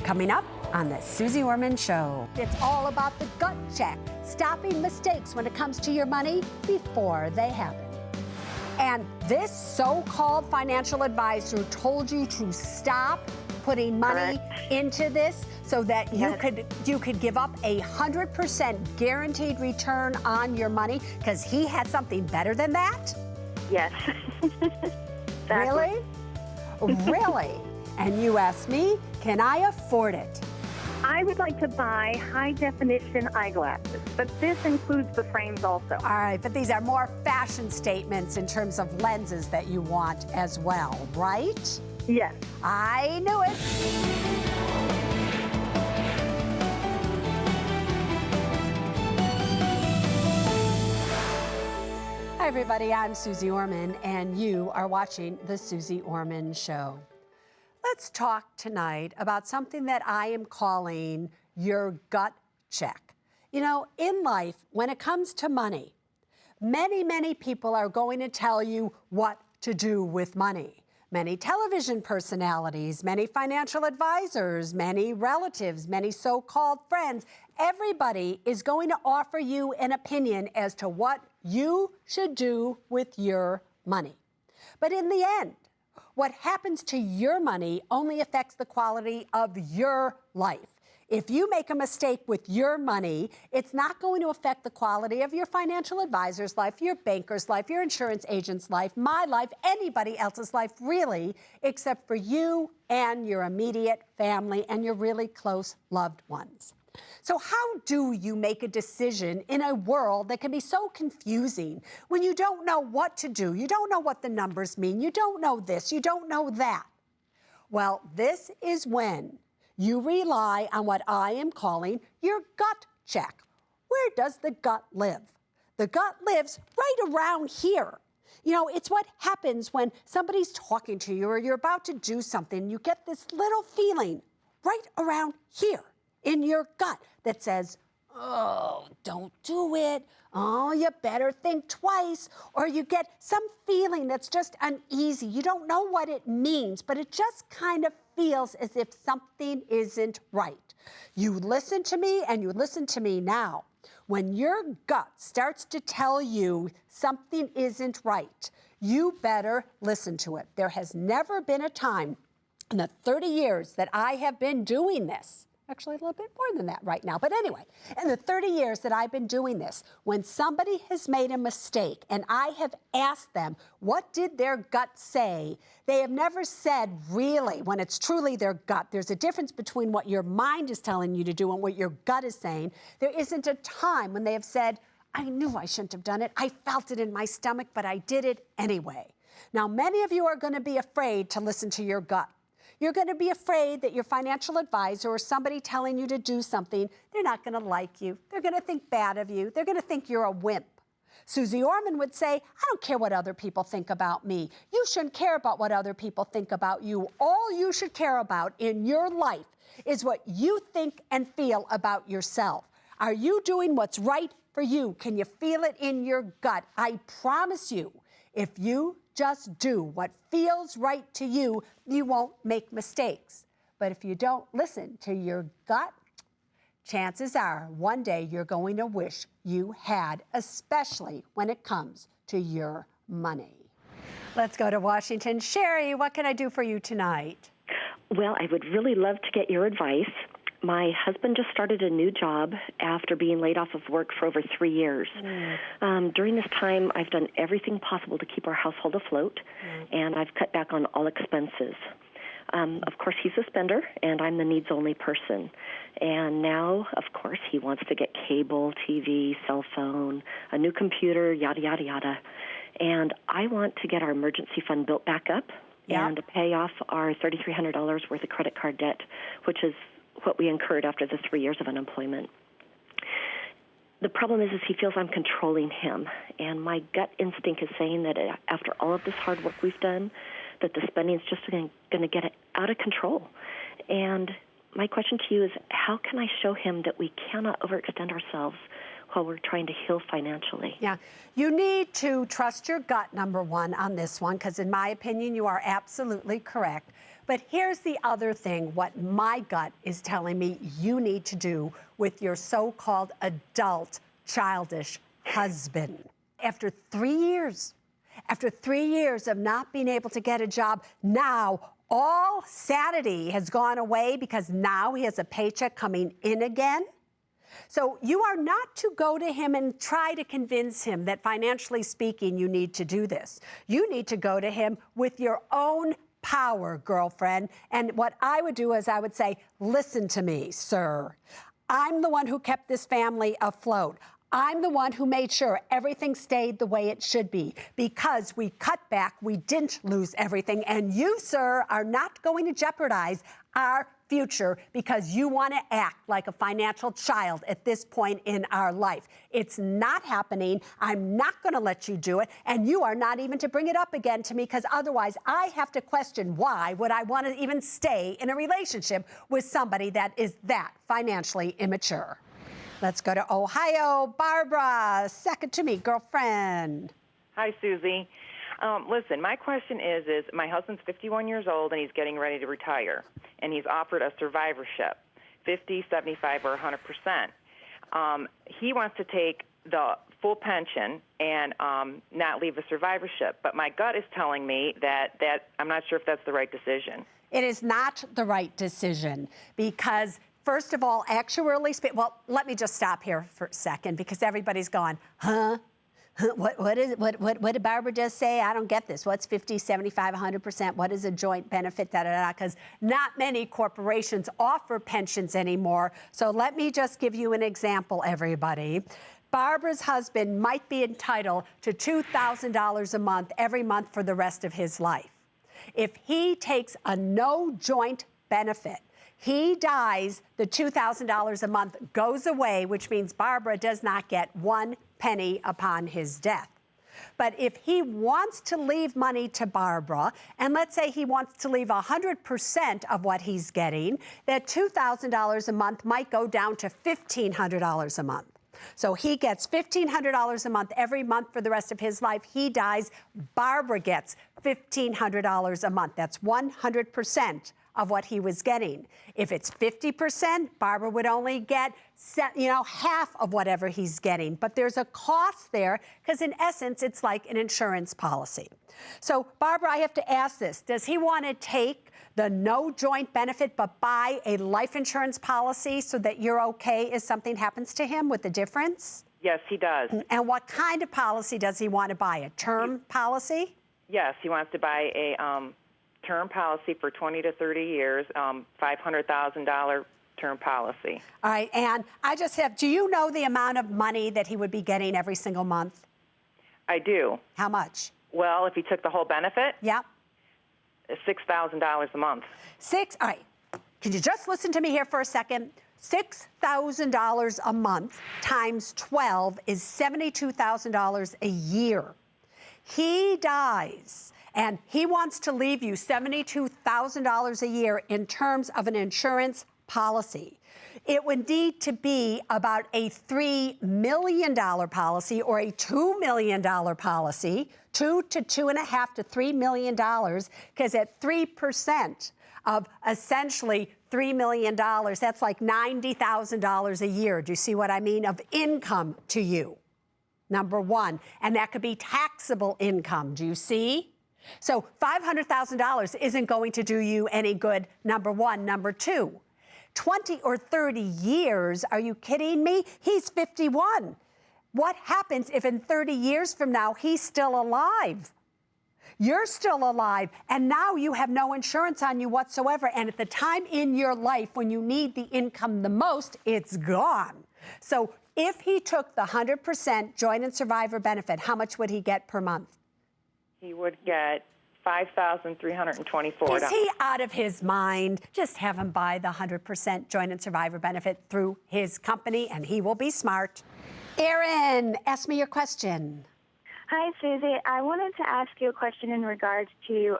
Coming up on the Suze Orman Show. It's all about the gut check, stopping mistakes when it comes to your money before they happen. And this so-called financial advisor told you to stop putting money into this so that you could give up 100% guaranteed return on your money because he had something better than that? Yes. Really? Really? And you asked me, can I afford it? I would like to buy high-definition eyeglasses, but this includes the frames also. All right, but these are more fashion statements in terms of lenses that you want as well, right? Yes. I knew it. Hi, everybody. I'm Suze Orman, and you are watching The Suze Orman Show. Let's talk tonight about something that I am calling your gut check. You know, in life, when it comes to money, many people are going to tell you what to do with money. Many television personalities, many financial advisors, many relatives, many so-called friends, everybody is going to offer you an opinion as to what you should do with your money. But in the end, what happens to your money only affects the quality of your life. If you make a mistake with your money, it's not going to affect the quality of your financial advisor's life, your banker's life, your insurance agent's life, my life, anybody else's life, really, except for you and your immediate family and your really close loved ones. So how do you make a decision in a world that can be so confusing when you don't know what to do? You don't know what the numbers mean. You don't know this. You don't know that. Well, this is when you rely on what I am calling your gut check. Where does the gut live? The gut lives right around here. You know, it's what happens when somebody's talking to you or you're about to do something. You get this little feeling right around here in your gut that says, oh, don't do it. Oh, you better think twice. Or you get some feeling that's just uneasy. You don't know what it means, but it just kind of feels as if something isn't right. You listen to me and you listen to me now. When your gut starts to tell you something isn't right, you better listen to it. There has never been a time in the 30 years that I have been doing this, actually a little bit more than that right now. But anyway, in the 30 years that I've been doing this, when somebody has made a mistake and I have asked them, what did their gut say? They have never said, really, when it's truly their gut. There's a difference between what your mind is telling you to do and what your gut is saying. There isn't a time when they have said, I knew I shouldn't have done it. I felt it in my stomach, but I did it anyway. Now, many of you are going to be afraid to listen to your gut. You're going to be afraid that your financial advisor or somebody telling you to do something, they're not going to like you. They're going to think bad of you. They're going to think you're a wimp. Suze Orman would say, I don't care what other people think about me. You shouldn't care about what other people think about you. All you should care about in your life is what you think and feel about yourself. Are you doing what's right for you? Can you feel it in your gut? I promise you, if you just do what feels right to you, you won't make mistakes. But if you don't listen to your gut, chances are one day you're going to wish you had, especially when it comes to your money. Let's go to Washington. Sherry, what can I do for you tonight? Well, I would really love to get your advice. My husband just started a new job after being laid off of work for over 3 years. During this time, I've done everything possible to keep our household afloat, and I've cut back on all expenses. Of course, he's a spender, and I'm the needs-only person. And now, of course, he wants to get cable, TV, cell phone, a new computer, yada, yada, yada. And I want to get our emergency fund built back up and to pay off our $3,300 worth of credit card debt, which is what we incurred after the 3 years of unemployment. The problem is he feels I'm controlling him, and my gut instinct is saying that after all of this hard work we've done, that the spending is just going to get out of control. And my question to you is, how can I show him that we cannot overextend ourselves while we're trying to heal financially. Yeah, you need to trust your gut, number one, on this one, because in my opinion, you are absolutely correct. But here's the other thing, what my gut is telling me you need to do with your so-called adult, childish husband. After 3 years of not being able to get a job, now all sanity has gone away because now he has a paycheck coming in again. So you are not to go to him and try to convince him that financially speaking, you need to do this. You need to go to him with your own power, girlfriend. And what I would do is I would say, listen to me, sir. I'm the one who kept this family afloat. I'm the one who made sure everything stayed the way it should be. Because we cut back, we didn't lose everything. And you, sir, are not going to jeopardize our future because you want to act like a financial child at this point in our life. It's not happening. I'm not going to let you do it. And you are not even to bring it up again to me, because otherwise I have to question why would I want to even stay in a relationship with somebody that is that financially immature. Let's go to Ohio. Barbara, second to me, girlfriend. Hi, Susie. Listen, my question is my husband's 51 years old and he's getting ready to retire, and he's offered a survivorship, 50, 75, or 100%. He wants to take the full pension and not leave a survivorship, but my gut is telling me that I'm not sure if that's the right decision. It is not the right decision because, first of all, actuarially, well, let me just stop here for a second because everybody's gone, huh? What did Barbara just say? I don't get this. What's 50, 75, 100%? What is a joint benefit? Because not many corporations offer pensions anymore. So let me just give you an example, everybody. Barbara's husband might be entitled to $2,000 a month every month for the rest of his life. If he takes a no joint benefit, he dies, the $2,000 a month goes away, which means Barbara does not get 1 penny upon his death. But if he wants to leave money to Barbara, and let's say he wants to leave 100% of what he's getting, that $2,000 a month might go down to $1,500 a month. So he gets $1,500 a month every month for the rest of his life. He dies, Barbara gets $1,500 a month. That's 100% of what he was getting. If it's 50%, Barbara would only get, half of whatever he's getting. But there's a cost there because in essence, it's like an insurance policy. So Barbara, I have to ask this. Does he want to take the no joint benefit but buy a life insurance policy so that you're okay if something happens to him with the difference? Yes, he does. And what kind of policy does he want to buy? A term policy? Yes, he wants to buy a term policy for 20 to 30 years, $500,000 term policy. All right, and do you know the amount of money that he would be getting every single month? I do. How much? Well, if he took the whole benefit, yeah, $6,000 a month. All right, can you just listen to me here for a second? $6,000 a month times 12 is $72,000 a year. He dies, and he wants to leave you $72,000 a year in terms of an insurance policy. It would need to be about a $3 million policy or a $2 million policy, $2 to $2.5 to $3 million, because at 3% of essentially $3 million, that's like $90,000 a year. Do you see what I mean? Of income to you, number one. And that could be taxable income. Do you see? So $500,000 isn't going to do you any good, number one. Number two, 20 or 30 years, are you kidding me? He's 51. What happens if in 30 years from now he's still alive? You're still alive, and now you have no insurance on you whatsoever. And at the time in your life when you need the income the most, it's gone. So if he took the 100% joint and survivor benefit, how much would he get per month? He would get $5,324. Is he out of his mind? Just have him buy the 100% joint and survivor benefit through his company, and he will be smart. Erin, ask me your question. Hi, Susie. I wanted to ask you a question in regards to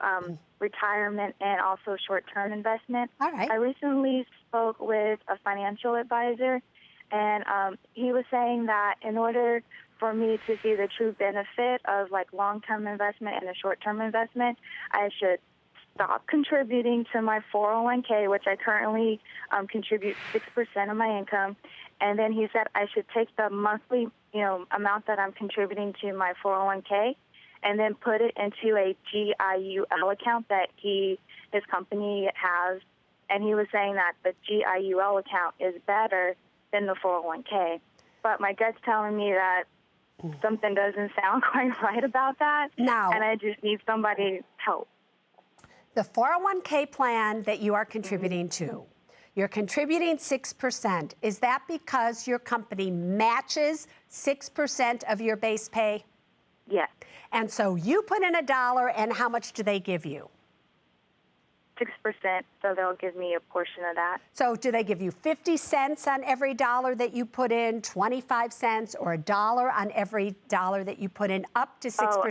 retirement and also short-term investment. All right. I recently spoke with a financial advisor, And he was saying that in order for me to see the true benefit of like long-term investment and a short-term investment, I should stop contributing to my 401k, which I currently contribute 6% of my income. And then he said I should take the monthly, amount that I'm contributing to my 401k and then put it into a GIUL account that his company has. And he was saying that the GIUL account is better than the 401k. But my gut's telling me that something doesn't sound quite right about that. Now, and I just need somebody's help. the 401k plan that you are contributing to, you're contributing 6%. Is that because your company matches 6% of your base pay? Yes, And so you put in $1, and how much do they give you? 6%, so they'll give me a portion of that. So do they give you 50 cents on every dollar that you put in, 25 cents, or $1 on every dollar that you put in, up to 6%? Oh,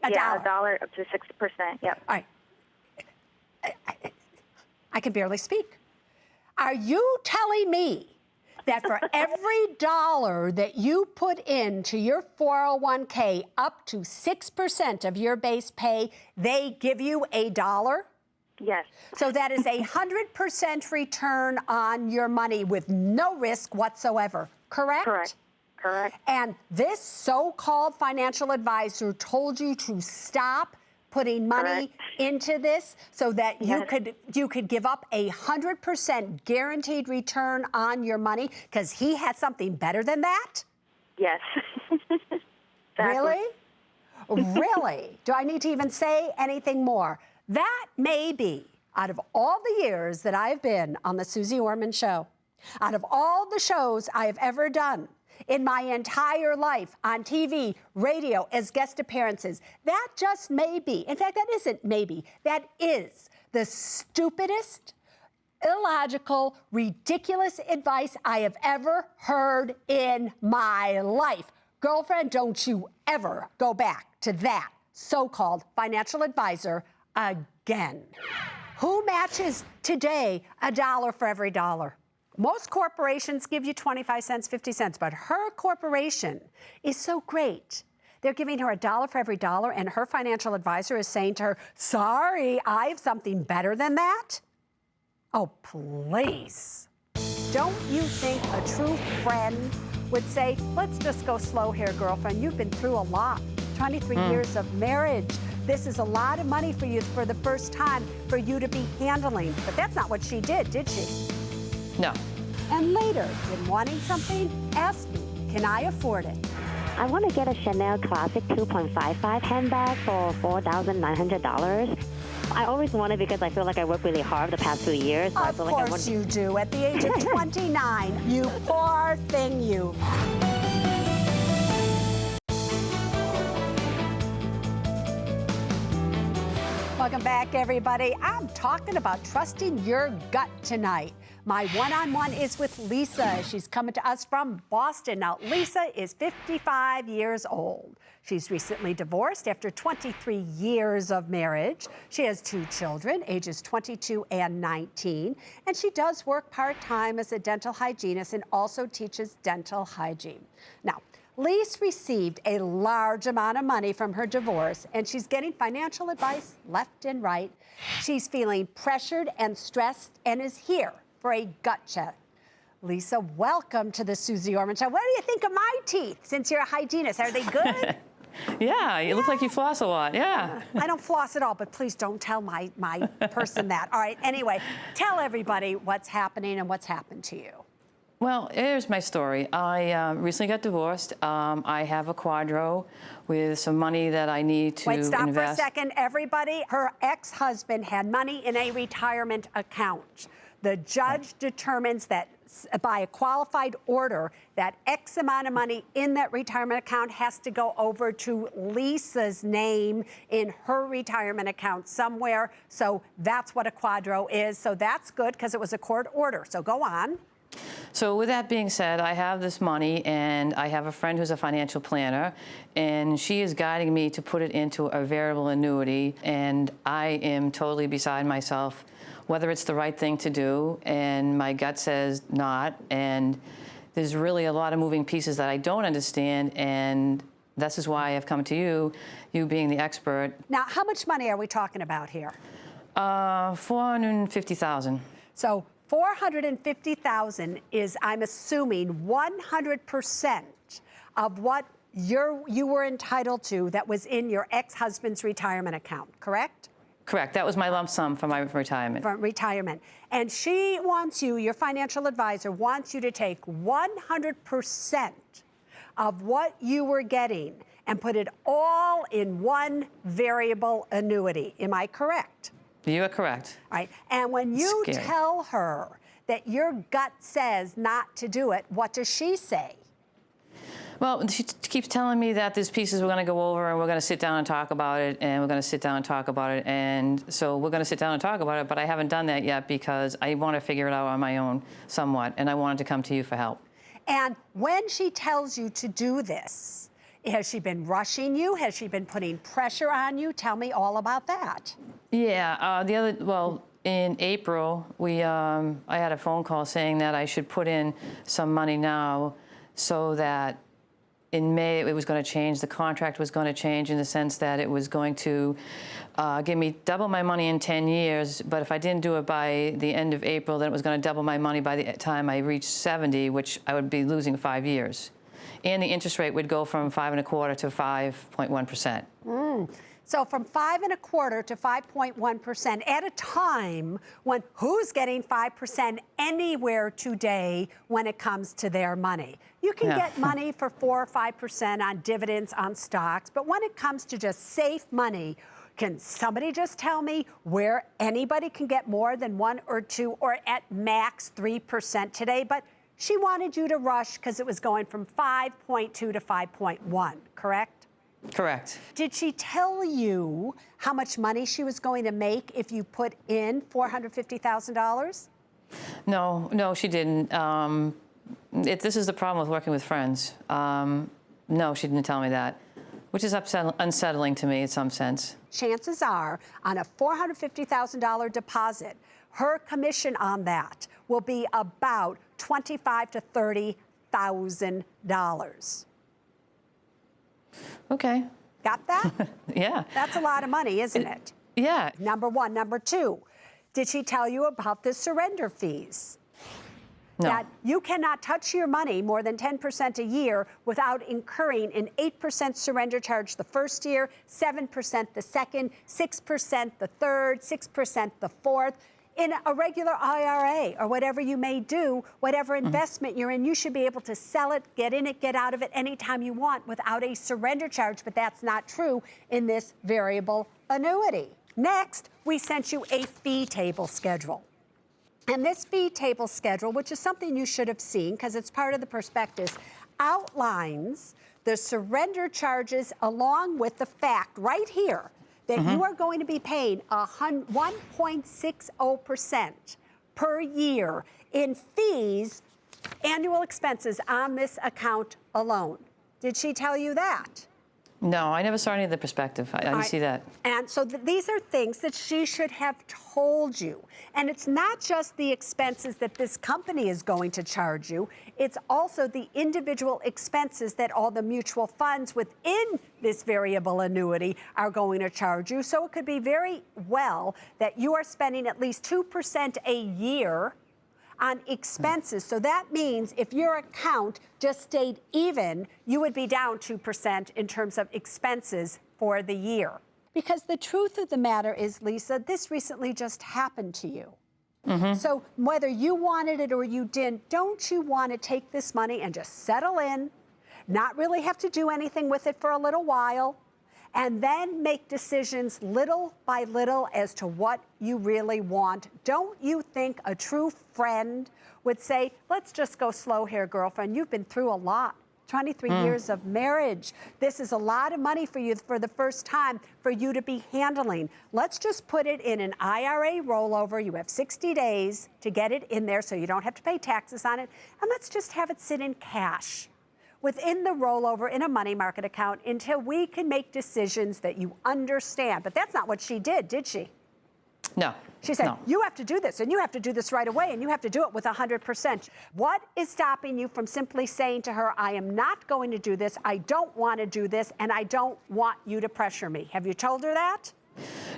$1. $1 up to 6%, yep. All right. I can barely speak. Are you telling me that for every dollar that you put into your 401k up to 6% of your base pay, they give you $1? Yes. So that is 100% return on your money with no risk whatsoever, correct? Correct. And this so-called financial advisor told you to stop putting money into this so that you could give up 100% guaranteed return on your money because he had something better than that? Yes. Really? Really? Do I need to even say anything more? That may be, out of all the years that I've been on the Suze Orman Show, out of all the shows I have ever done in my entire life on TV, radio, as guest appearances, that just may be, in fact, that isn't maybe, that is the stupidest, illogical, ridiculous advice I have ever heard in my life. Girlfriend, don't you ever go back to that so-called financial advisor again. Who matches today $1 for every dollar? Most corporations give you 25 cents, 50 cents, but her corporation is so great. They're giving her $1 for every dollar, and her financial advisor is saying to her, sorry, I have something better than that? Oh, please. Don't you think a true friend would say, let's just go slow here, girlfriend. You've been through a lot. 23 years of marriage. This is a lot of money for you for the first time for you to be handling. But that's not what she did she? No. And later, when wanting something, ask me, can I afford it? I want to get a Chanel Classic 2.55 handbag for $4,900. I always want it because I feel like I worked really hard the past 2 years. So Of course you do. At the age of 29, you poor thing, you. Welcome back, everybody. I'm talking about trusting your gut tonight. My one-on-one is with Lisa. She's coming to us from Boston. Now, Lisa is 55 years old. She's recently divorced after 23 years of marriage. She has 2 children, ages 22 and 19, and she does work part-time as a dental hygienist and also teaches dental hygiene. Now, Lisa received a large amount of money from her divorce, and she's getting financial advice left and right. She's feeling pressured and stressed and is here for a gut check. Lisa, welcome to the Suze Orman Show. What do you think of my teeth, since you're a hygienist? Are they good? Yeah, you look like you floss a lot, yeah. I don't floss at all, but please don't tell my person that. All right, anyway, tell everybody what's happening and what's happened to you. Well, here's my story. I recently got divorced. I have a quadro with some money that I need to invest. Wait, stop for a second, everybody. Her ex-husband had money in a retirement account. The judge determines that by a qualified order, that X amount of money in that retirement account has to go over to Lisa's name in her retirement account somewhere. So that's what a quadro is. So that's good because it was a court order. So go on. So with that being said, I have this money, and I have a friend who's a financial planner, and she is guiding me to put it into a variable annuity, and I am totally beside myself whether it's the right thing to do, and my gut says not, and there's really a lot of moving pieces that I don't understand, and this is why I've come to you, you being the expert. Now, how much money are we talking about here? $450,000. So $450,000 is, I'm assuming, 100% of what you were entitled to that was in your ex-husband's retirement account, correct? Correct. That was my lump sum for my retirement. For retirement. And she wants you, your financial advisor, wants you to take 100% of what you were getting and put it all in one variable annuity. Am I correct? You are correct. All right. And when you Scary. tell her that your gut says not to do it, what does she say? Well, she keeps telling me that there's pieces we're going to go over and we're going to sit down and talk about it, and we're going to sit down and talk about it. And so we're going to sit down and talk about it, but I haven't done that yet because I want to figure it out on my own somewhat, and I wanted to come to you for help. And when she tells you to do this, has she been rushing you? Has she been putting pressure on you? Tell me all about that. Yeah, in April, I had a phone call saying that I should put in some money now so that in May it was going to change. The contract was going to change in the sense that it was going to give me double my money in 10 years, but if I didn't do it by the end of April, then it was going to double my money by the time I reached 70, which I would be losing 5 years. And the interest rate would go from 5.25% to 5.1%. So from 5.25% to 5.1% at a time when who's getting 5% anywhere today when it comes to their money? You can get money for 4 or 5% on dividends on stocks, but when it comes to just safe money, can somebody just tell me where anybody can get more than 1 or 2 or at max 3% today? But she wanted you to rush because it was going from 5.2 to 5.1, correct? Correct. Did she tell you how much money she was going to make if you put in $450,000? No, she didn't. This is the problem with working with friends. No, she didn't tell me that, which is unsettling to me in some sense. Chances are, on a $450,000 deposit, her commission on that will be about $25,000 to $30,000. Okay. Got that? Yeah. That's a lot of money, isn't it? Yeah. Number one. Number two, did she tell you about the surrender fees? No. That you cannot touch your money more than 10% a year without incurring an 8% surrender charge the first year, 7% the second, 6% the third, 6% the fourth. In a regular IRA or whatever you may do, whatever investment you're in, you should be able to sell it, get in it, get out of it anytime you want without a surrender charge, but that's not true in this variable annuity. Next, we sent you a fee table schedule. And this fee table schedule, which is something you should have seen because it's part of the prospectus, outlines the surrender charges along with the fact right here that you are going to be paying 1.60% per year in fees, annual expenses on this account alone. Did she tell you that? No, I never saw any of the perspective. I didn't see that. And so these are things that she should have told you. And it's not just the expenses that this company is going to charge you. It's also the individual expenses that all the mutual funds within this variable annuity are going to charge you. So it could be very well that you are spending at least 2% a year on expenses. So that means if your account just stayed even, you would be down 2% in terms of expenses for the year. Because the truth of the matter is, Lisa, this recently just happened to you. So whether you wanted it or you didn't, don't you want to take this money and just settle in, not really have to do anything with it for a little while, and then make decisions little by little as to what you really want? Don't you think a true friend would say, let's just go slow here, girlfriend. You've been through a lot. 23 years of marriage. This is a lot of money for you for the first time for you to be handling. Let's just put it in an IRA rollover. You have 60 days to get it in there so you don't have to pay taxes on it. And let's just have it sit in cash within the rollover in a money market account until we can make decisions that you understand. But that's not what she did she? No. She said, No. you have to do this, and you have to do this right away, and you have to do it with 100%. What is stopping you from simply saying to her, I am not going to do this, I don't want to do this, and I don't want you to pressure me? Have you told her that?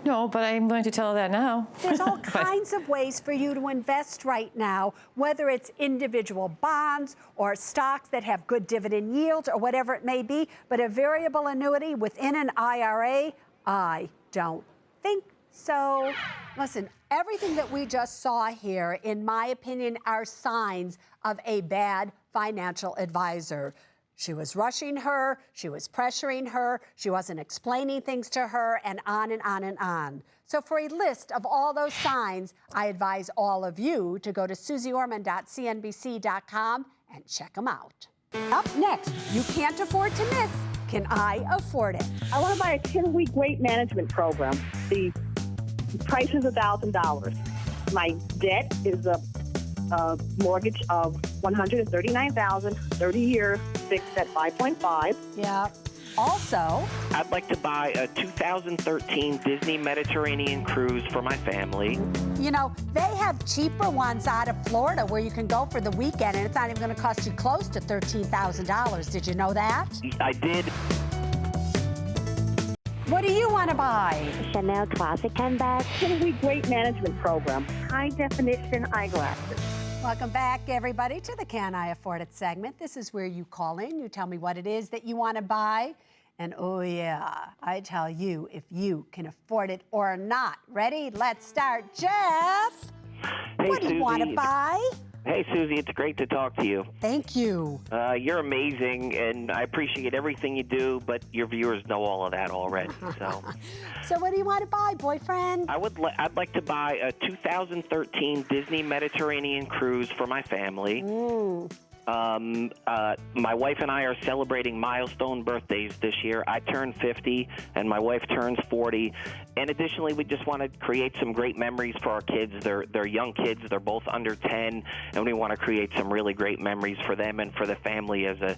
No, but I'm going to tell her that now. There's all kinds of ways for you to invest right now, whether it's individual bonds or stocks that have good dividend yields or whatever it may be. But a variable annuity within an IRA, I don't think so. Listen, everything that we just saw here, in my opinion, are signs of a bad financial advisor. She was rushing her, she was pressuring her, she wasn't explaining things to her, and on and on and on. So for a list of all those signs, I advise all of you to go to SuzeOrman.cnbc.com and check them out. Up next, you can't afford to miss. Can I afford it? I want to buy a 10-week weight management program. The price is $1,000. My debt is a mortgage of $139,000, 30 years, fixed at 5.5. Yeah. Also, I'd like to buy a 2013 Disney Mediterranean cruise for my family. you know, they have cheaper ones out of Florida where you can go for the weekend and it's not even going to cost you close to $13,000. Did you know that? I did. What do you want to buy? Chanel Classic handbag. 10-week weight management program. High-definition eyeglasses. Welcome back, everybody, to the Can I Afford It segment. This is where you call in, you tell me what it is that you want to buy, and oh yeah, I tell you if you can afford it or not. Ready? Let's start. Jeff, Hey, what do you want to Susie. buy? Hey, Susie, it's great to talk to you. Thank you. You're amazing, and I appreciate everything you do, but your viewers know all of that already. So what do you want to buy, boyfriend? I'd like to buy a 2013 Disney Mediterranean cruise for my family. My wife and I are celebrating milestone birthdays this year. I turn 50, and my wife turns 40. And additionally, we just want to create some great memories for our kids. They're young kids. They're both under 10, and we want to create some really great memories for them and for the family as a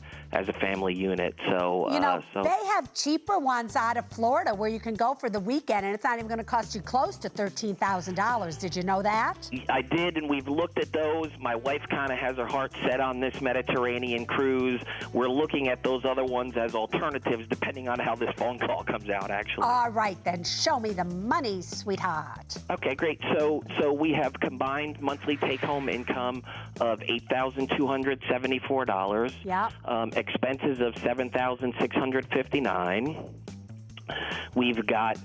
family unit. So you know, they have cheaper ones out of Florida where you can go for the weekend, and it's not even going to cost you close to $13,000. Did you know that? I did, and we've looked at those. My wife kind of has her heart set on this Mediterranean cruise. We're looking at those other ones as alternatives, depending on how this phone call comes out, actually. All right, then show me the money, sweetheart. Okay, great. So we have combined monthly take-home income of $8,274. Yeah. Expenses of $7,659. We've got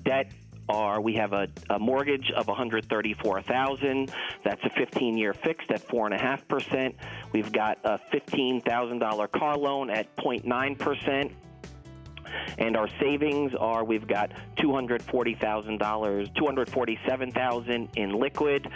debt. We have a mortgage of $134,000. That's a 15-year fixed at 4.5%. We've got a $15,000 car loan at 0.9%. And our savings are, we've got $247,000 in liquid,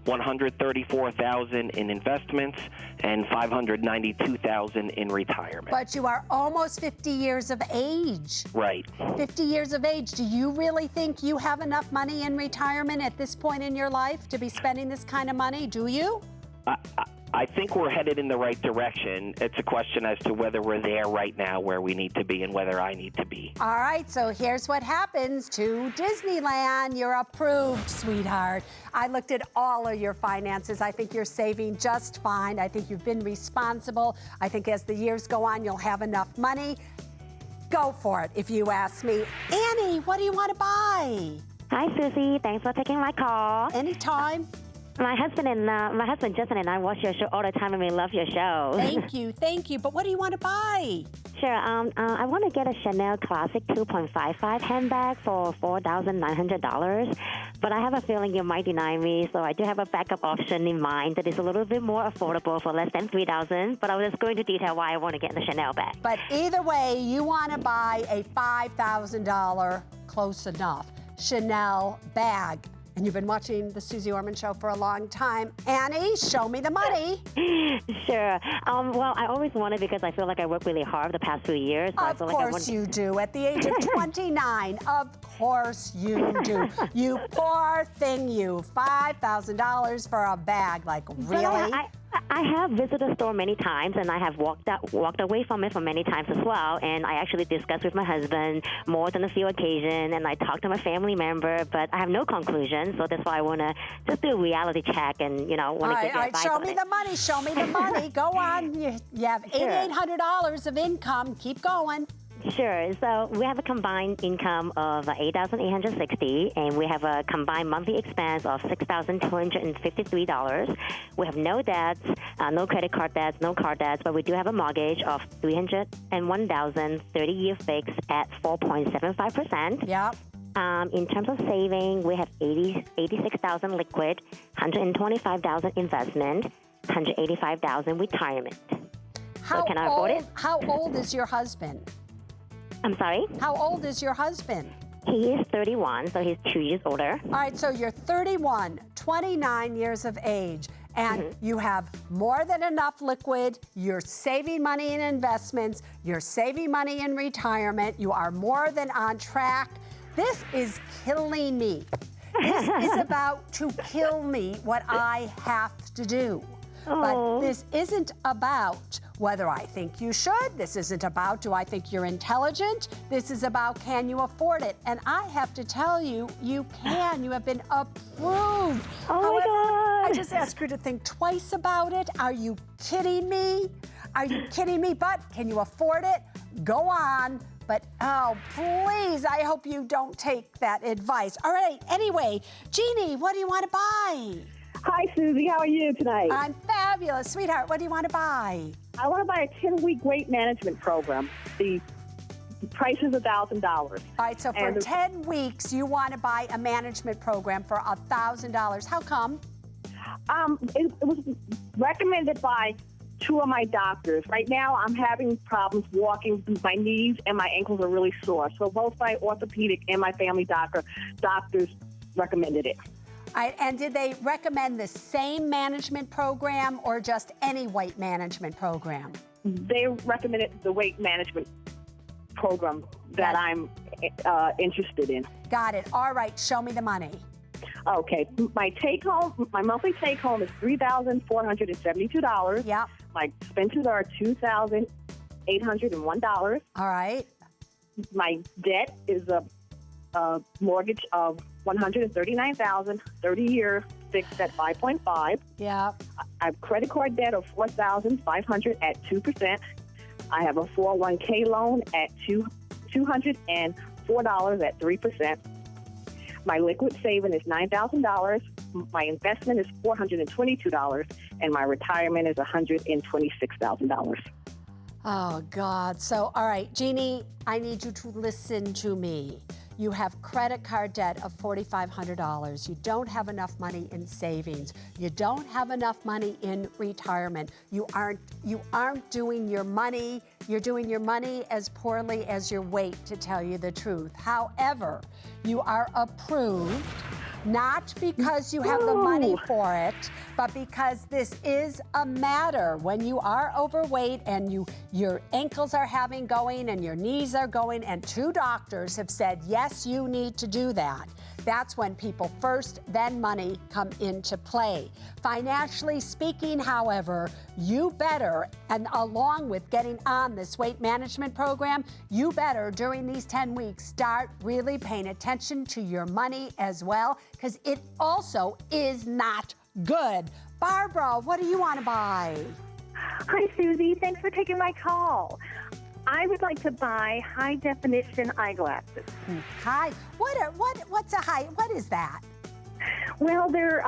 $134,000 in investments, and $592,000 in retirement. But you are almost 50 years of age. Right. 50 years of age. Do you really think you have enough money in retirement at this point in your life to be spending this kind of money? Do you? I think we're headed in the right direction. It's a question as to whether we're there right now where we need to be and whether I need to be. All right, so here's what happens to Disneyland. You're approved, sweetheart. I looked at all of your finances. I think you're saving just fine. I think you've been responsible. I think as the years go on, you'll have enough money. Go for it, if you ask me. Annie, what do you want to buy? Hi, Susie. Thanks for taking my call. Anytime. My husband Justin and I watch your show all the time, and we love your show. Thank you. But what do you want to buy? Sure. I want to get a Chanel Classic 2.55 handbag for $4,900, but I have a feeling you might deny me, so I do have a backup option in mind that is a little bit more affordable for less than $3,000. But I was just going to detail why I want to get the Chanel bag. But either way, you want to buy a $5,000 close enough Chanel bag. And you've been watching the Suze Orman Show for a long time. Annie, show me the money. Sure. Well, I always wanted because I feel like I worked really hard the past few years. So Of course you do. At the age of 29, of course you do. You poor thing, you. $5,000 for a bag. Like, really? I have visited the store many times, and I have walked away from it for many times as well. And I actually discussed with my husband more than a few occasions, and I talked to my family member, but I have no conclusion. So that's why I want to just do a reality check and, want to get your advice show on me it. the money. Show me the money. Go on. You have $8,800 of income. Keep going. Sure. So we have a combined income of $8,860, and we have a combined monthly expense of $6,253. We have no debts, no credit card debts, no car debts, but we do have a mortgage of $301,000, 30-year fixed at 4.75%. Yep. In terms of saving, we have $86,000 liquid, $125,000 investment, $185,000 retirement. So can I afford it? How old is your husband? I'm sorry? How old is your husband? He is 31, so he's 2 years older. All right, so you're 31, 29 years of age, and you have more than enough liquid. You're saving money in investments. You're saving money in retirement. You are more than on track. This is killing me. This is about to kill me, what I have to do. But this isn't about whether I think you should. This isn't about do I think you're intelligent. This is about can you afford it? And I have to tell you, you can. You have been approved. However, my God. I just ask you to think twice about it. Are you kidding me? Are you kidding me? But can you afford it? Go on. But, oh, please, I hope you don't take that advice. All right, anyway, Jeannie, what do you want to buy? Hi, Susie. How are you tonight? I'm fabulous. Sweetheart, what do you want to buy? I want to buy a 10-week weight management program. The price is $1,000. All right, so for 10 weeks, you want to buy a management program for $1,000. How come? It was recommended by two of my doctors. Right now, I'm having problems walking. My knees and my ankles are really sore. So both my orthopedic and my family doctors recommended it. All right, and did they recommend the same management program or just any weight management program? They recommended the weight management program that I'm interested in. Got it. All right, show me the money. Okay, my monthly take home is $3,472. Yep. My expenses are $2,801. All right. My debt is a mortgage of $139,000, 30-year fixed at 5.5. Yeah. I have credit card debt of $4,500 at 2%. I have a 401k loan at $204 at 3%. My liquid saving is $9,000. My investment is $422, and my retirement is $126,000. Oh, God. So, all right, Jeannie, I need you to listen to me. You have credit card debt of $4,500. You don't have enough money in savings. You don't have enough money in retirement. You aren't doing your money. You're doing your money as poorly as your weight, to tell you the truth. However, you are approved, not because you have the money for it, but because this is a matter. When you are overweight and your ankles are having going and your knees are going, and two doctors have said, yes, you need to do that. That's when people first, then money come into play. Financially speaking, however, you better, and along with getting on this weight management program, you better, during these 10 weeks, start really paying attention to your money as well, because it also is not good. Barbara, what do you want to buy? Hi, Susie. Thanks for taking my call. I would like to buy high-definition eyeglasses. Hi. What's a high? What is that? Well, they're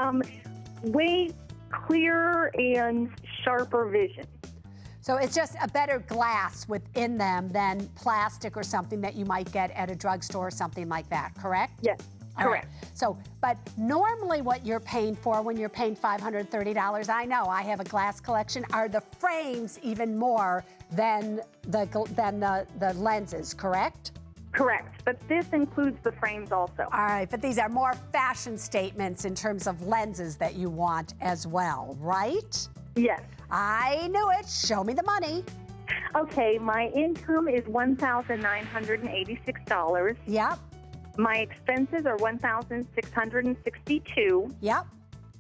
way clearer and sharper vision. So it's just a better glass within them than plastic or something that you might get at a drugstore or something like that, correct? Yes, correct. Right. So, but normally what you're paying for when you're paying $530, I know, I have a glass collection, are the frames even more than the lenses, correct? Correct, but this includes the frames also. All right, but these are more fashion statements in terms of lenses that you want as well, right? Yes. I knew it. Show me the money. Okay, my income is $1,986. Yep. My expenses are $1,662. Yep.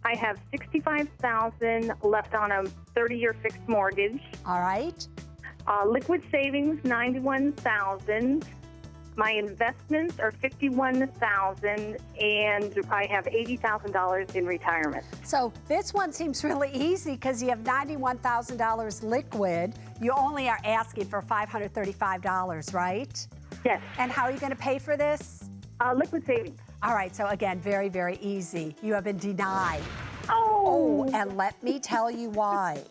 I have $65,000 left on a 30-year fixed mortgage. All right. Liquid savings, $91,000. My investments are $51,000, and I have $80,000 in retirement. So this one seems really easy because you have $91,000 liquid. You only are asking for $535, right? Yes. And how are you going to pay for this? Liquid savings. All right, so again, very, very easy. You have been denied. Oh. And let me tell you why.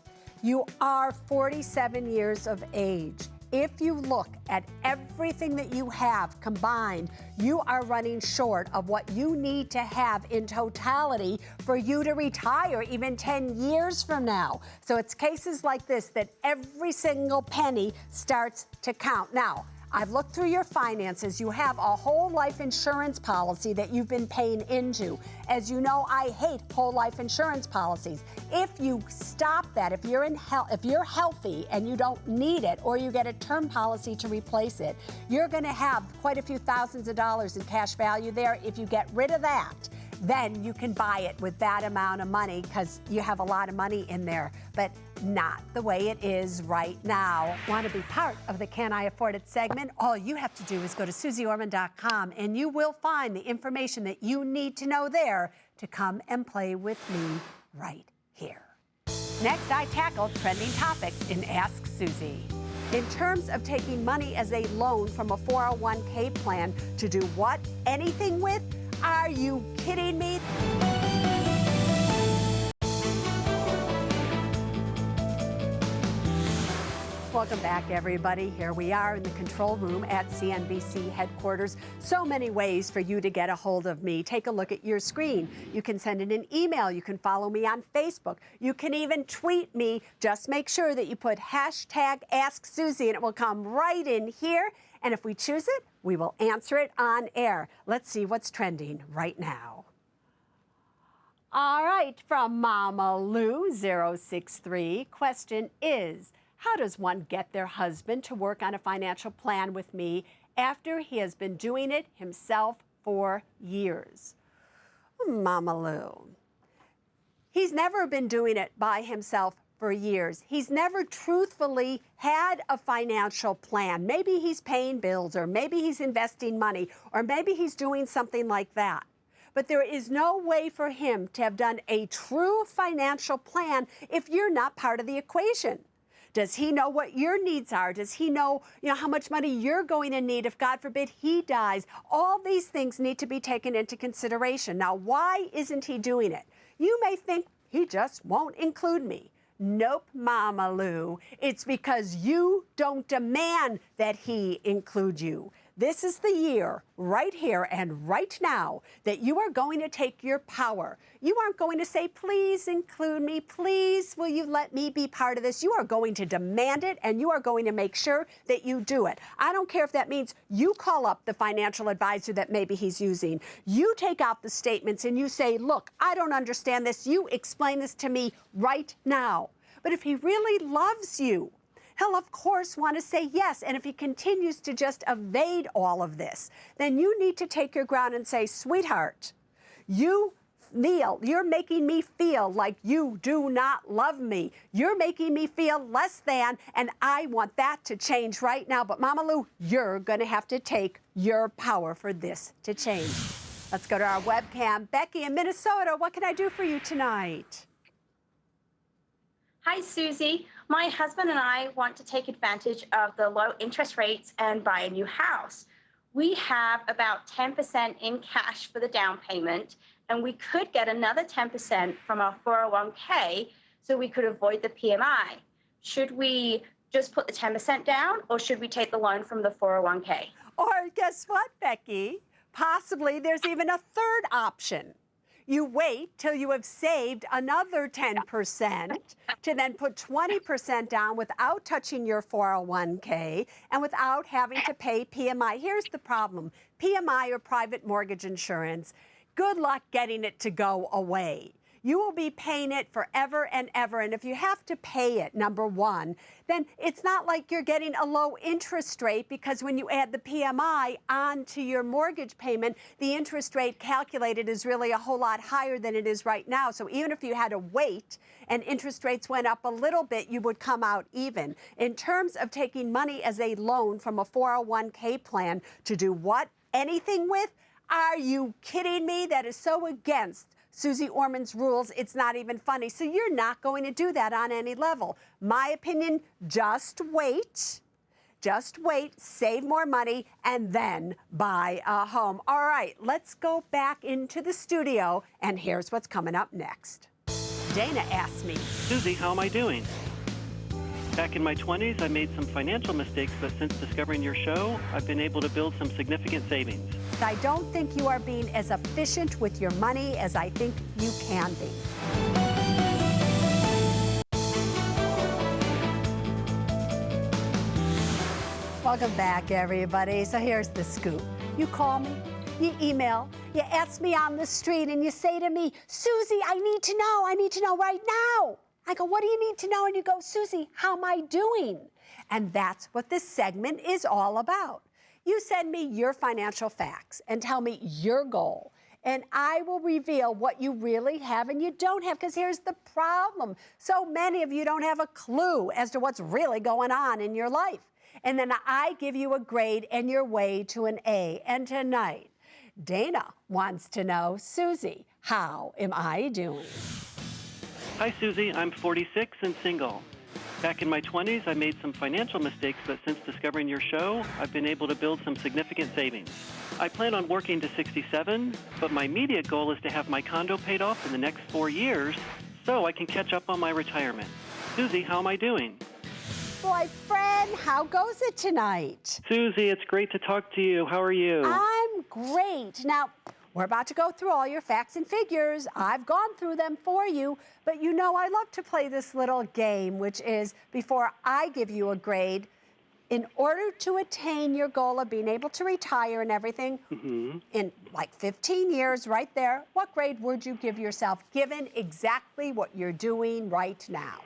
You are 47 years of age. If you look at everything that you have combined, you are running short of what you need to have in totality for you to retire even 10 years from now. So it's cases like this that every single penny starts to count. Now, I've looked through your finances. You have a whole life insurance policy that you've been paying into. As you know, I hate whole life insurance policies. If you stop that, if you're healthy and you don't need it, or you get a term policy to replace it, you're going to have quite a few thousands of dollars in cash value there. If you get rid of that, then you can buy it with that amount of money because you have a lot of money in there, but not the way it is right now. Want to be part of the Can I Afford It segment? All you have to do is go to SuzeOrman.com and you will find the information that you need to know there to come and play with me right here. Next, I tackle trending topics in Ask Suze. In terms of taking money as a loan from a 401k plan to do what? Anything with? Are you kidding me? Welcome back, everybody. Here we are in the control room at CNBC headquarters. So many ways for you to get a hold of me. Take a look at your screen. You can send in an email. You can follow me on Facebook. You can even tweet me. Just make sure that you put hashtag Ask Suze and it will come right in here. And if we choose it, we will answer it on air. Let's see what's trending right now. All right, from Mama Lou 063, question is, how does one get their husband to work on a financial plan with me after he has been doing it himself for years? Mama Lou, he's never been doing it by himself for years. He's never truthfully had a financial plan. Maybe he's paying bills, or maybe he's investing money, or maybe he's doing something like that. But there is no way for him to have done a true financial plan if you're not part of the equation. Does he know what your needs are? Does he know, how much money you're going to need if, God forbid, he dies? All these things need to be taken into consideration. Now, why isn't he doing it? You may think he just won't include me. Nope, Mama Lou. It's because you don't demand that he include you. This is the year, right here and right now, that you are going to take your power. You aren't going to say, please include me, please, will you let me be part of this? You are going to demand it, and you are going to make sure that you do it. I don't care if that means you call up the financial advisor that maybe he's using. You take out the statements and you say, look, I don't understand this. You explain this to me right now. But if he really loves you, he'll, of course, want to say yes. And if he continues to just evade all of this, then you need to take your ground and say, sweetheart, Neil, you're making me feel like you do not love me. You're making me feel less than, and I want that to change right now. But Mama Lou, you're going to have to take your power for this to change. Let's go to our webcam. Becky in Minnesota, what can I do for you tonight? Hi, Susie. My husband and I want to take advantage of the low interest rates and buy a new house. We have about 10% in cash for the down payment, and we could get another 10% from our 401k so we could avoid the PMI. Should we just put the 10% down, or should we take the loan from the 401k? Or guess what, Becky? Possibly there's even a third option. You wait till you have saved another 10% to then put 20% down without touching your 401k and without having to pay PMI. Here's the problem. PMI, or private mortgage insurance, good luck getting it to go away. you will be paying it forever and ever. And if you have to pay it, number one, then it's not like you're getting a low interest rate, because when you add the PMI onto your mortgage payment, the interest rate calculated is really a whole lot higher than it is right now. So even if you had to wait and interest rates went up a little bit, you would come out even. In terms of taking money as a loan from a 401k plan to do what? Anything with? Are you kidding me? That is so against Suze Orman's rules, it's not even funny. So you're not going to do that on any level. My opinion, just wait. Just wait, save more money, and then buy a home. All right, let's go back into the studio, and here's what's coming up next. Dana asked me, Suze, how am I doing? Back in my 20s, I made some financial mistakes, but since discovering your show, I've been able to build some significant savings. I don't think you are being as efficient with your money as I think you can be. Welcome back, everybody. So here's the scoop. You call me, you email, you ask me on the street, and you say to me, Suze, I need to know right now. I go, what do you need to know? And you go, Suze, how am I doing? And that's what this segment is all about. You send me your financial facts and tell me your goal, and I will reveal what you really have and you don't have, because here's the problem. So many of you don't have a clue as to what's really going on in your life. And then I give you a grade and your way to an A. And tonight, Dana wants to know, Suze, how am I doing? Hi, Suze. I'm 46 and single. Back in my 20s, I made some financial mistakes, but since discovering your show, I've been able to build some significant savings. I plan on working to 67, but my immediate goal is to have my condo paid off in the next 4 years so I can catch up on my retirement. Suze, how am I doing? Boyfriend, how goes it tonight? Suze, it's great to talk to you. How are you? I'm great. Now, we're about to go through all your facts and figures. I've gone through them for you, but you know I love to play this little game, which is before I give you a grade, in order to attain your goal of being able to retire and everything in like 15 years right there, what grade would you give yourself given exactly what you're doing right now?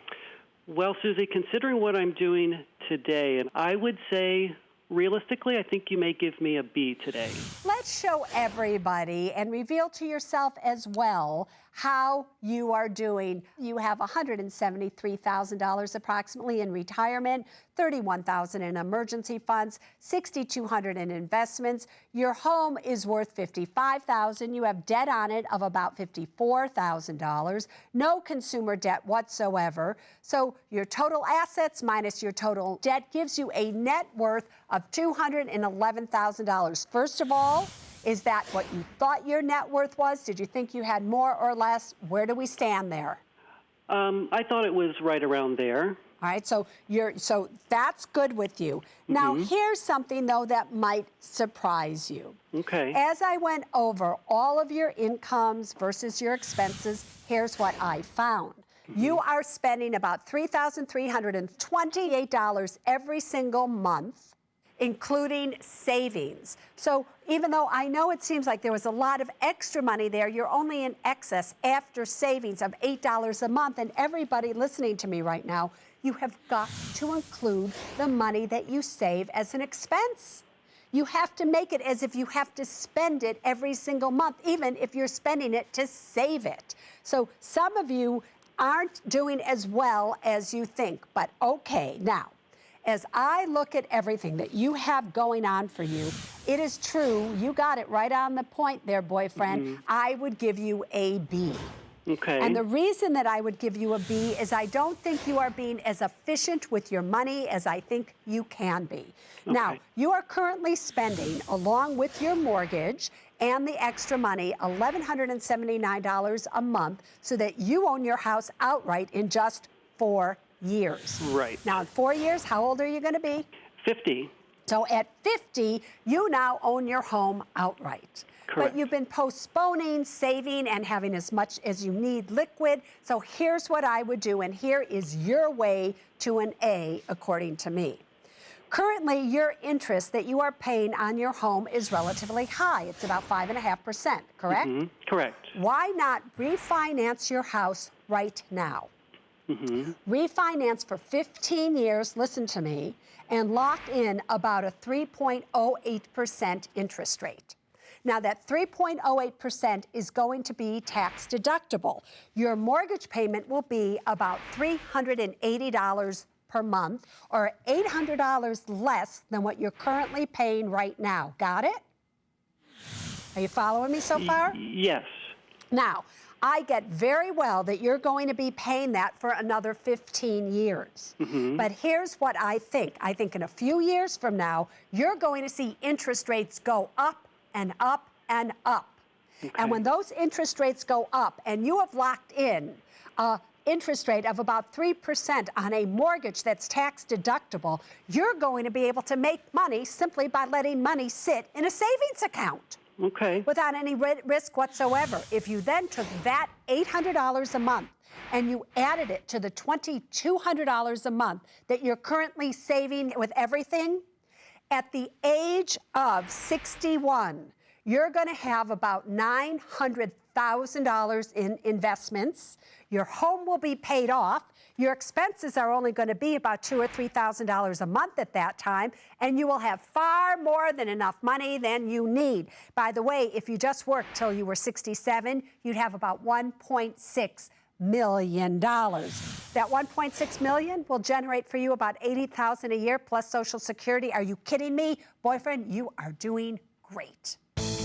Well, Suze, considering what I'm doing today, I would say, realistically, I think you may give me a B today. Let's show everybody and reveal to yourself as well how you are doing. You have $173,000 approximately in retirement, $31,000 in emergency funds, $6,200 in investments. Your home is worth $55,000. You have debt on it of about $54,000. No consumer debt whatsoever. So your total assets minus your total debt gives you a net worth of $211,000. First of all, is that what you thought your net worth was? Did you think you had more or less? Where do we stand there? I thought it was right around there. All right, so that's good with you. Now, here's something, though, that might surprise you. Okay. As I went over all of your incomes versus your expenses, here's what I found. You are spending about $3,328 every single month, including savings. So even though I know it seems like there was a lot of extra money there, you're only in excess after savings of $8 a month. And everybody listening to me right now, you have got to include the money that you save as an expense. You have to make it as if you have to spend it every single month, even if you're spending it to save it. So some of you aren't doing as well as you think, but okay. Now, as I look at everything that you have going on for you, it is true, you got it right on the point there, boyfriend. I would give you a B. Okay. And the reason that I would give you a B is I don't think you are being as efficient with your money as I think you can be. Okay. Now, you are currently spending, along with your mortgage and the extra money, $1,179 a month so that you own your house outright in just 4 years. Right. Now, in 4 years, how old are you going to be? 50. So at 50, you now own your home outright. Correct. But you've been postponing, saving, and having as much as you need liquid. So here's what I would do, and here is your way to an A, according to me. Currently, your interest that you are paying on your home is relatively high. It's about 5.5%, correct? Mm-hmm. Correct. Why not refinance your house right now? Mm-hmm. Refinance for 15 years, listen to me, and lock in about a 3.08% interest rate. Now, that 3.08% is going to be tax deductible. Your mortgage payment will be about $380 per month, or $800 less than what you're currently paying right now. Got it? Are you following me so far? Yes. Now, I get very well that you're going to be paying that for another 15 years. Mm-hmm. But here's what I think. I think in a few years from now, you're going to see interest rates go up and up and up. Okay. And when those interest rates go up and you have locked in interest rate of about 3% on a mortgage that's tax deductible, you're going to be able to make money simply by letting money sit in a savings account. Okay. Without any risk whatsoever. If you then took that $800 a month and you added it to the $2,200 a month that you're currently saving with everything, at the age of 61, you're going to have about $900,000 in investments. Your home will be paid off. Your expenses are only going to be about $2,000 or $3,000 a month at that time, and you will have far more than enough money than you need. By the way, if you just worked till you were 67, you'd have about $1.6 million. That $1.6 million will generate for you about $80,000 a year plus Social Security. Are you kidding me? Boyfriend, you are doing great.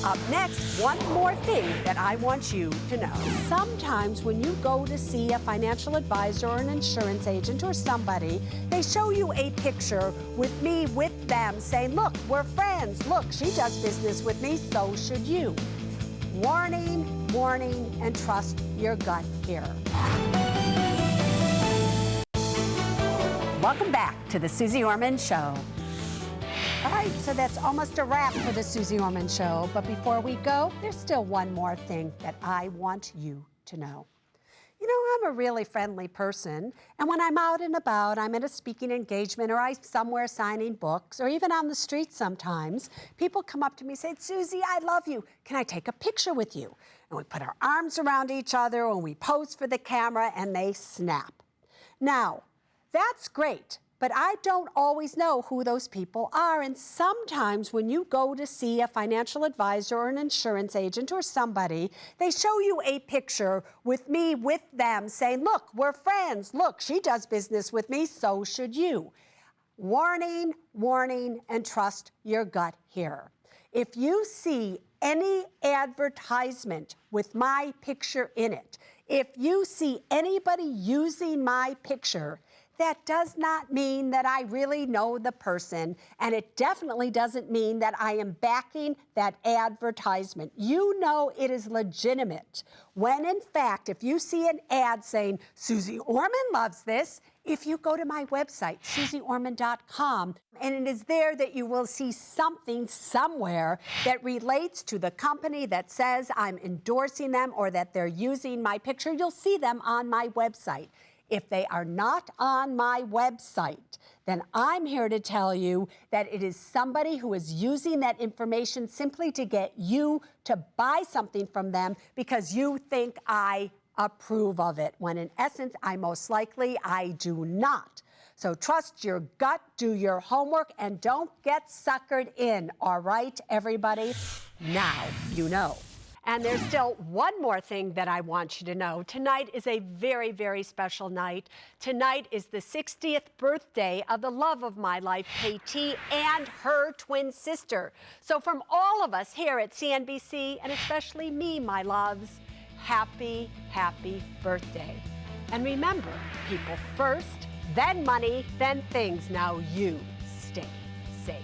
Up next, one more thing that I want you to know. Sometimes when you go to see a financial advisor or an insurance agent or somebody, they show you a picture with me with them saying, look, we're friends. Look, she does business with me, so should you. Warning, warning, and trust your gut here. Welcome back to the Suze Orman Show. All right, so that's almost a wrap for the Suze Orman Show. But before we go, there's still one more thing that I want you to know. You know, I'm a really friendly person, and when I'm out and about, I'm at a speaking engagement or I'm somewhere signing books, or even on the street sometimes, people come up to me and say, Suze, I love you. Can I take a picture with you? And we put our arms around each other and we pose for the camera and they snap. Now, that's great. But I don't always know who those people are. And sometimes when you go to see a financial advisor or an insurance agent or somebody, they show you a picture with me with them saying, look, we're friends. Look, she does business with me, so should you. Warning, warning, and trust your gut here. If you see any advertisement with my picture in it, if you see anybody using my picture, that does not mean that I really know the person, and it definitely doesn't mean that I am backing that advertisement. You know it is legitimate. When in fact, if you see an ad saying, Suze Orman loves this, if you go to my website, SuzeOrman.com, and it is there that you will see something somewhere that relates to the company that says I'm endorsing them or that they're using my picture, you'll see them on my website. If they are not on my website, then I'm here to tell you that it is somebody who is using that information simply to get you to buy something from them because you think I approve of it, when in essence, I do not. So trust your gut, do your homework, and don't get suckered in, all right, everybody? Now you know. And there's still one more thing that I want you to know. Tonight is a very, very special night. Tonight is the 60th birthday of the love of my life, KT, and her twin sister. So from all of us here at CNBC, and especially me, my loves, happy, happy birthday. And remember, people first, then money, then things. Now you stay safe.